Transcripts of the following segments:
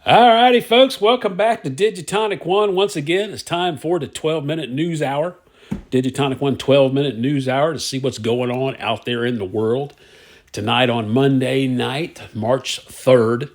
All righty, folks. Welcome back to Digitonic One. Once again, it's time for the 12-minute news hour. Digitonic One 12-minute news hour to see what's going on out there in the world. Tonight on Monday night, March 3rd,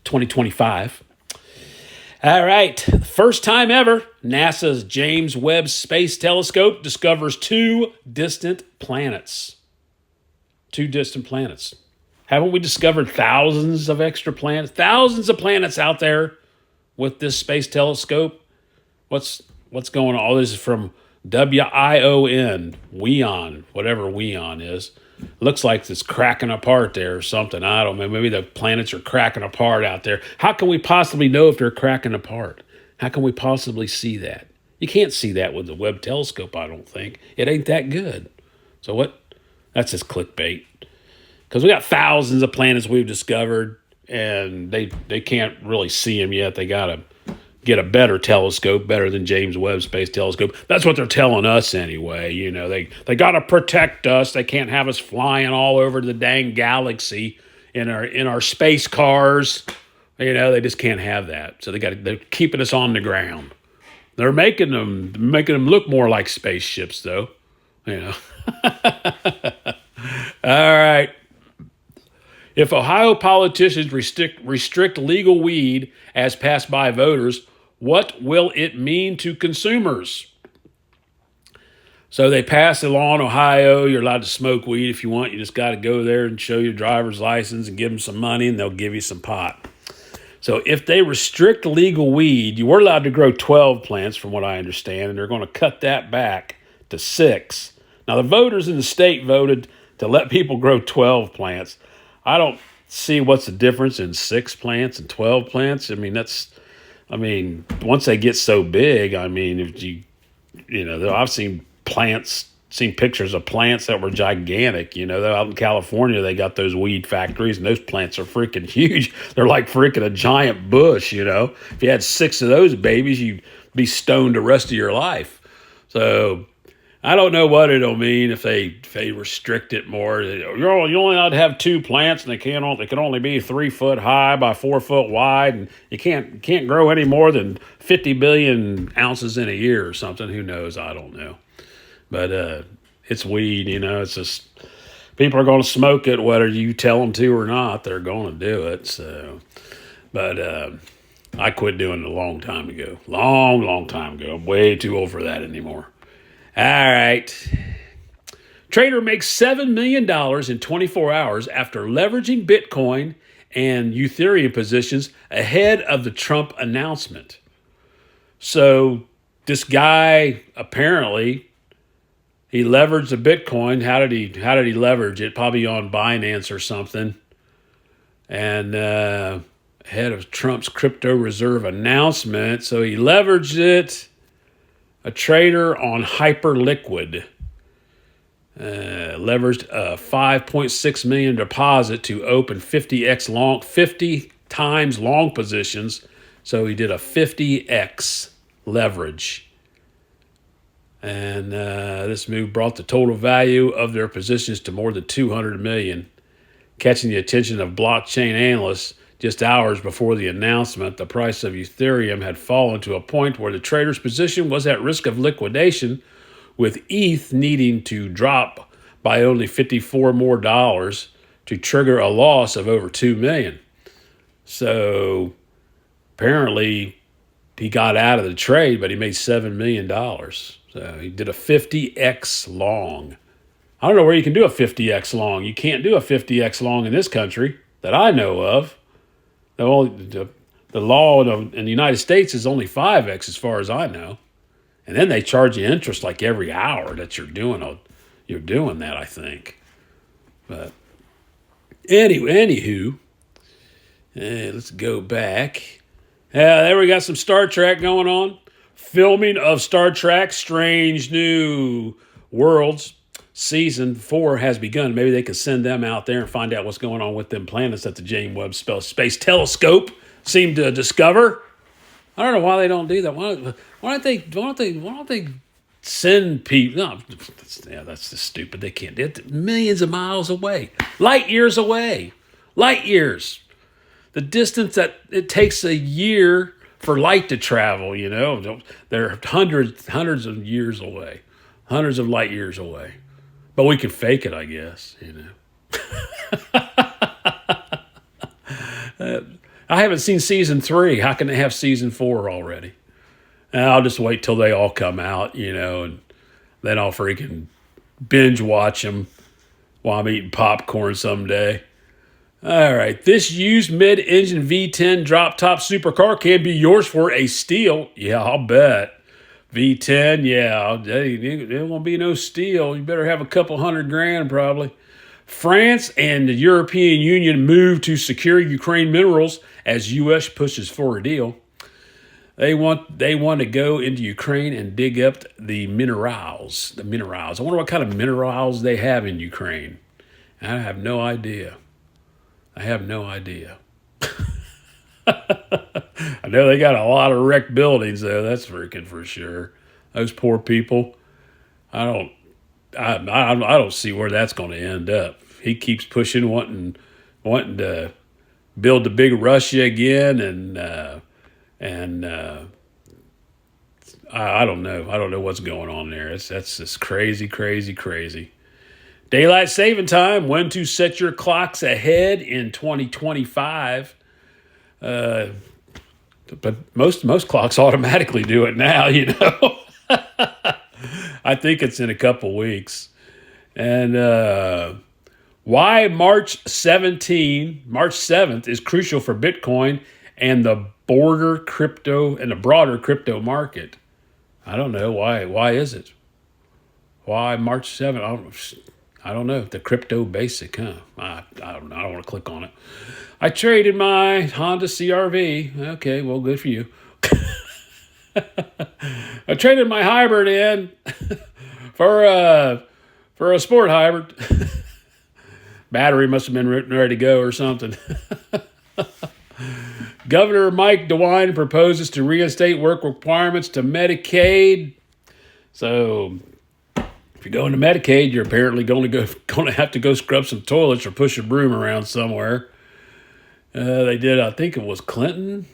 2025. All right. First time ever, NASA's James Webb Space Telescope discovers two distant planets. Two distant planets. Haven't we discovered thousands of extra planets? Thousands of planets out there with this space telescope. What's going on? All this is from WION, WION, whatever WION is. Looks like it's cracking apart there or something. I don't know. Maybe the planets are cracking apart out there. How can we possibly know if they're cracking apart? How can we possibly see that? You can't see that with the Webb telescope, I don't think. It ain't that good. So what? That's just clickbait. Because we got thousands of planets we've discovered, and they can't really see them yet. They got to get a better telescope, better than James Webb Space Telescope. That's what they're telling us anyway. You know, they got to protect us. They can't have us flying all over the dang galaxy in our space cars. You know, they just can't have that. So they're keeping us on the ground. They're making them look more like spaceships, though. You know. All right. If Ohio politicians restrict legal weed as passed by voters, what will it mean to consumers? So they passed a law in Ohio. You're allowed to smoke weed if you want. You just got to go there and show your driver's license and give them some money, and they'll give you some pot. So if they restrict legal weed, you were allowed to grow 12 plants, from what I understand, and they're going to cut that back to 6. Now, the voters in the state voted to let people grow 12 plants. I don't see what's the difference in 6 plants and 12 plants. Once they get so big, I've seen pictures of plants that were gigantic. Out in California, they got those weed factories, and those plants are freaking huge. They're like freaking a giant bush, If you had 6 of those babies, you'd be stoned the rest of your life. So I don't know what it'll mean if they restrict it more. You're only allowed to have 2 plants, and they can only be 3 foot high by 4 foot wide, and you can't grow any more than 50 billion ounces in a year or something. Who knows? I don't know. But it's weed, It's just people are going to smoke it whether you tell them to or not. They're going to do it. So, but I quit doing it a long time ago. Long time ago. I'm way too old for that anymore. All right. Trader makes $7 million in 24 hours after leveraging Bitcoin and Ethereum positions ahead of the Trump announcement. So this guy, apparently, he leveraged the Bitcoin. How did he leverage it? Probably on Binance or something. And ahead of Trump's crypto reserve announcement. So he leveraged it. A trader on Hyperliquid leveraged a $5.6 million deposit to open 50 times long positions. So he did a 50x leverage. And this move brought the total value of their positions to more than $200 million, catching the attention of blockchain analysts. Just hours before the announcement, the price of Ethereum had fallen to a point where the trader's position was at risk of liquidation, with ETH needing to drop by only $54 more to trigger a loss of over $2 million. So apparently he got out of the trade, but he made $7 million. So he did a 50x long. I don't know where you can do a 50x long. You can't do a 50x long in this country that I know of. The law in the United States is only 5x as far as I know. And then they charge you interest like every hour that you're doing that, I think. But anywho, let's go back. There we got some Star Trek going on. Filming of Star Trek Strange New Worlds Season 4 has begun. Maybe they can send them out there and find out what's going on with them planets that the James Webb Space Telescope seemed to discover. I don't know why they don't do that. Why don't they send people? No, that's just stupid. They can't do it. Millions of miles away, light years away, light years. the distance that it takes a year for light to travel. They're hundreds of years away, hundreds of light years away. But we can fake it, I guess. I haven't seen season 3. How can they have season 4 already? And I'll just wait till they all come out, and then I'll freaking binge watch them while I'm eating popcorn someday. All right, this used mid-engine V10 drop-top supercar can be yours for a steal. Yeah, I'll bet. V10, yeah, there won't be no steal. You better have a couple $100,000 probably. France and the European Union move to secure Ukraine minerals as U.S. pushes for a deal. They want to go into Ukraine and dig up the minerals. I wonder what kind of minerals they have in Ukraine. I have no idea. I know they got a lot of wrecked buildings though. That's freaking for sure. Those poor people. I don't see where that's going to end up. He keeps pushing, wanting to build the big Russia again, and I don't know. I don't know what's going on there. That's just crazy. Daylight saving time. When to set your clocks ahead in 2025. But most clocks automatically do it now. I think it's in a couple weeks. And why March 7th is crucial for Bitcoin and the broader crypto market. I don't know why. Why is it? Why March 7th? I don't know. The crypto basic, huh? I don't know. I don't want to click on it. I traded my Honda CRV. Okay, well, good for you. I traded my hybrid in for a sport hybrid. Battery must have been ready to go or something. Governor Mike DeWine proposes to reinstate work requirements to Medicaid. So if you're going to Medicaid, you're apparently going to have to go scrub some toilets or push a broom around somewhere. They did, I think it was Clinton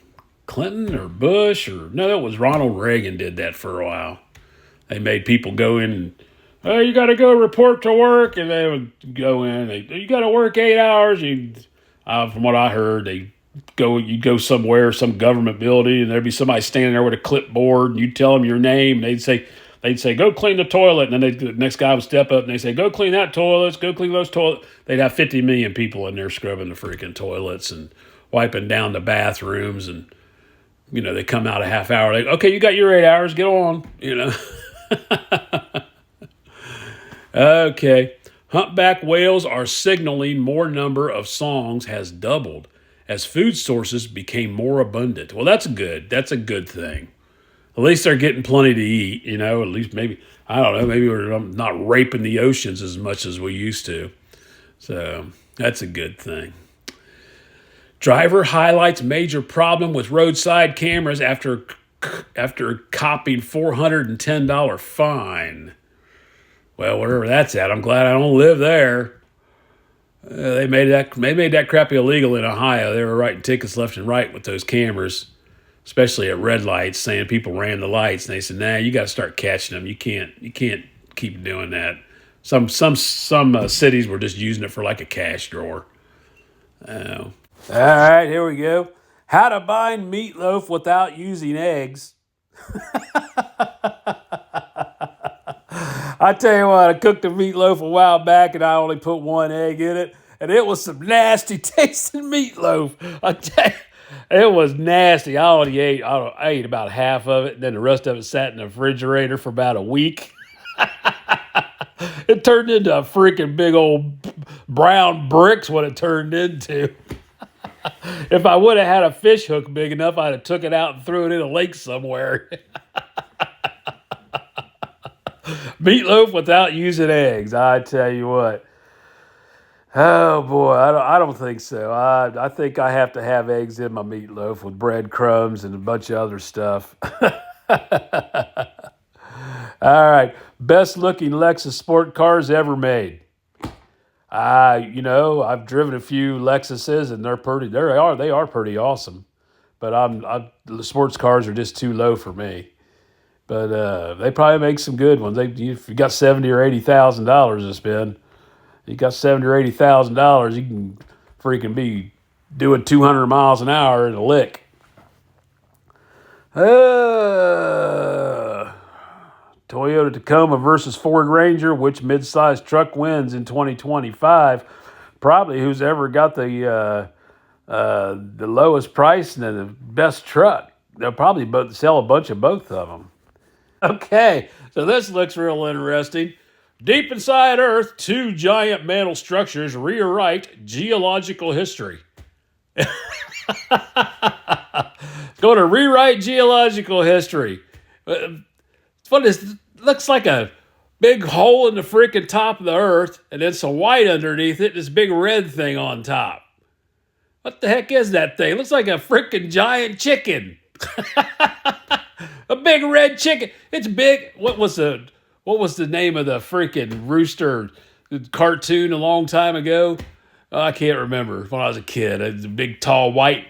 or Bush, or no, it was Ronald Reagan did that for a while. They made people go in and, oh, you got to go report to work, and they would go in. You got to work 8 hours. From what I heard, you'd go somewhere, some government building, and there'd be somebody standing there with a clipboard, and you'd tell them your name, and they'd say, go clean the toilet, and then the next guy would step up, and they'd say, go clean that toilet, go clean those toilets. They'd have 50 million people in there scrubbing the freaking toilets and wiping down the bathrooms, and they come out a half hour. Okay, you got your 8 hours, get on. Okay, humpback whales are signaling more number of songs has doubled as food sources became more abundant. Well, that's good. That's a good thing. At least they're getting plenty to eat, At least maybe, I don't know, maybe we're not raping the oceans as much as we used to. So that's a good thing. Driver highlights major problem with roadside cameras after copping $410 fine. Well, wherever that's at, I'm glad I don't live there. They made that crap illegal in Ohio. They were writing tickets left and right with those cameras, especially at red lights, saying people ran the lights. And they said, "Nah, you got to start catching them. You can't keep doing that." Some cities were just using it for like a cash drawer. All right, here we go. How to bind meatloaf without using eggs. I tell you what, I cooked the meatloaf a while back and I only put one egg in it, and it was some nasty tasting meatloaf. I tell you, it was nasty. I ate about half of it, and then the rest of it sat in the refrigerator for about a week. It turned into a freaking big old brown bricks what it turned into. If I would have had a fish hook big enough, I'd have took it out and threw it in a lake somewhere. Meatloaf without using eggs, I tell you what. Oh boy, I don't think so. I think I have to have eggs in my meatloaf with breadcrumbs and a bunch of other stuff. All right, best looking Lexus sport cars ever made. I've driven a few Lexuses, and they are pretty awesome. But the sports cars are just too low for me. But they probably make some good ones. If you got $70,000 or $80,000 to spend, you got $70,000 or $80,000, you can freaking be doing 200 miles an hour in a lick. Toyota Tacoma versus Ford Ranger. Which midsize truck wins in 2025? Probably who's ever got the lowest price and the best truck. They'll probably both sell a bunch of both of them. Okay, so this looks real interesting. Deep inside Earth, two giant mantle structures rewrite geological history. Going to rewrite geological history. What is looks like a big hole in the freaking top of the Earth, and then some white underneath it, this big red thing on top. What the heck is that thing? It looks like a freaking giant chicken. A big red chicken. It's big. What was the name of the freaking rooster cartoon a long time ago? Oh, I can't remember. When I was a kid, a big tall white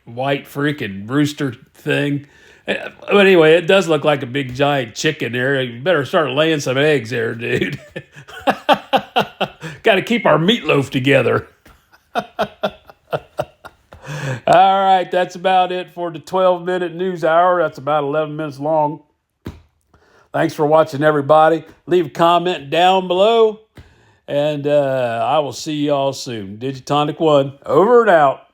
freaking rooster thing. But anyway, it does look like a big giant chicken there. You better start laying some eggs there, dude. Got to keep our meatloaf together. All right, that's about it for the 12-minute news hour. That's about 11 minutes long. Thanks for watching, everybody. Leave a comment down below, and I will see y'all soon. Digitonic 1, over and out.